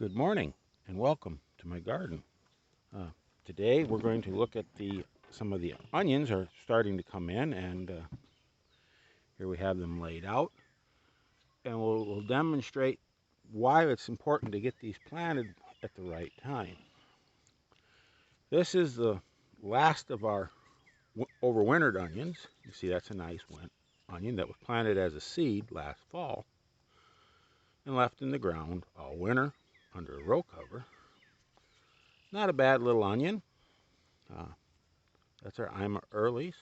Good morning and welcome to my garden. Today we're going to look at some of the onions are starting to come in, and here we have them laid out, and we'll demonstrate why it's important to get these planted at the right time. This is the last of our overwintered onions. You see that's a nice onion that was planted as a seed last fall and left in the ground all winter under a row cover. Not a bad little onion. That's our Ima Earlies,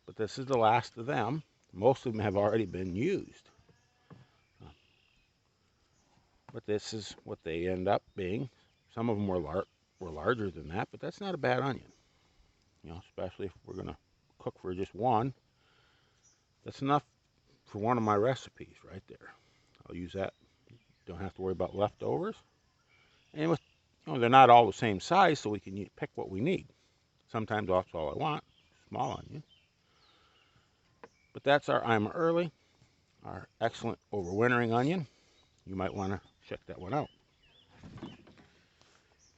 but this is the last of them. Most of them have already been used, but this is what they end up being. Some of them were larger than that, but that's not a bad onion. Especially if we're going to cook for just one. That's enough for one of my recipes right there. I'll use that. Don't have to worry about leftovers. And they're not all the same size, so we can pick what we need. Sometimes that's all I want, small onion. But that's our Ima Early, our excellent overwintering onion. You might want to check that one out.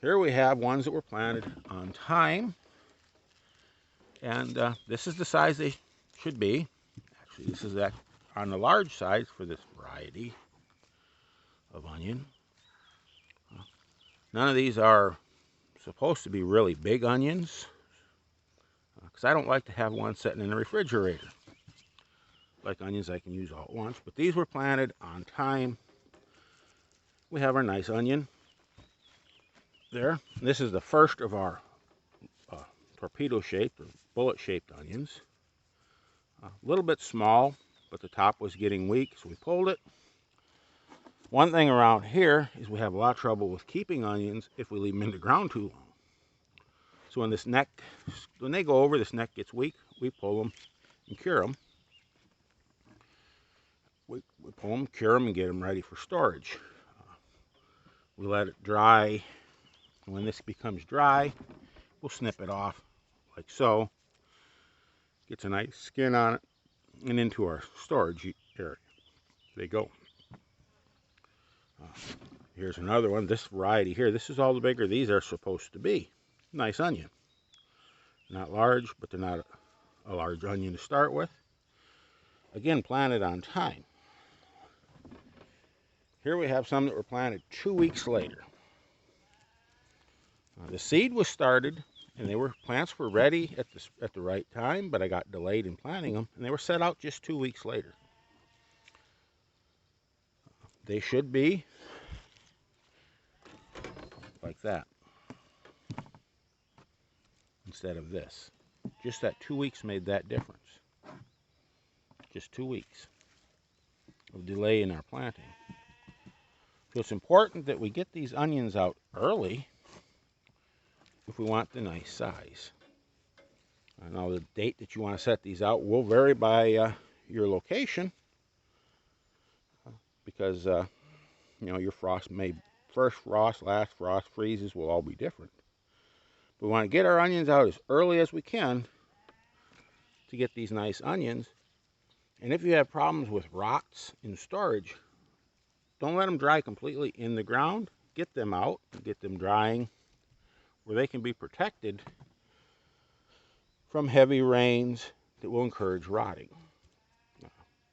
Here we have ones that were planted on time, and this is the size they should be. Actually, this is on the large size for this variety of onion. None of these are supposed to be really big onions, because I don't like to have one sitting in the refrigerator. Like onions I can use all at once, but these were planted on time. We have our nice onion there. This is the first of our torpedo-shaped or bullet-shaped onions. A little bit small, but the top was getting weak, so we pulled it. One thing around here is we have a lot of trouble with keeping onions if we leave them in the ground too long. So when they go over, this neck gets weak, we pull them and cure them. We pull them, cure them, and get them ready for storage. We let it dry. When this becomes dry, we'll snip it off like so. Gets a nice skin on it and into our storage area. They go. Here's another one. This variety here, this is all the bigger these are supposed to be. Nice onion. Not large, but they're not a large onion to start with. Again, planted on time. Here we have some that were planted 2 weeks later. The seed was started, and plants were ready at the right time, but I got delayed in planting them, and they were set out just 2 weeks later. They should be like that instead of this. Just that 2 weeks made that difference. Just 2 weeks of delay in our planting. So it's important that we get these onions out early if we want the nice size. Now the date that you want to set these out will vary by your location, because your first frost, last frost, freezes will all be different. We want to get our onions out as early as we can to get these nice onions. And if you have problems with rots in storage, don't let them dry completely in the ground. Get them out, get them drying where they can be protected from heavy rains that will encourage rotting.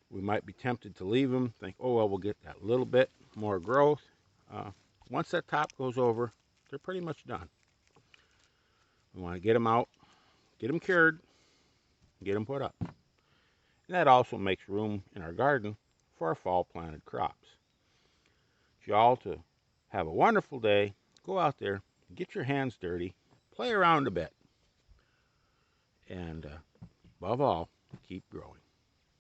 We might be tempted to leave them, think, oh, well, we'll get that little bit more growth. Once that top goes over, they're pretty much done. We want to get them out, get them cured, get them put up. And that also makes room in our garden for our fall planted crops. Y'all to have a wonderful day. Go out there, get your hands dirty, play around a bit, and above all, keep growing.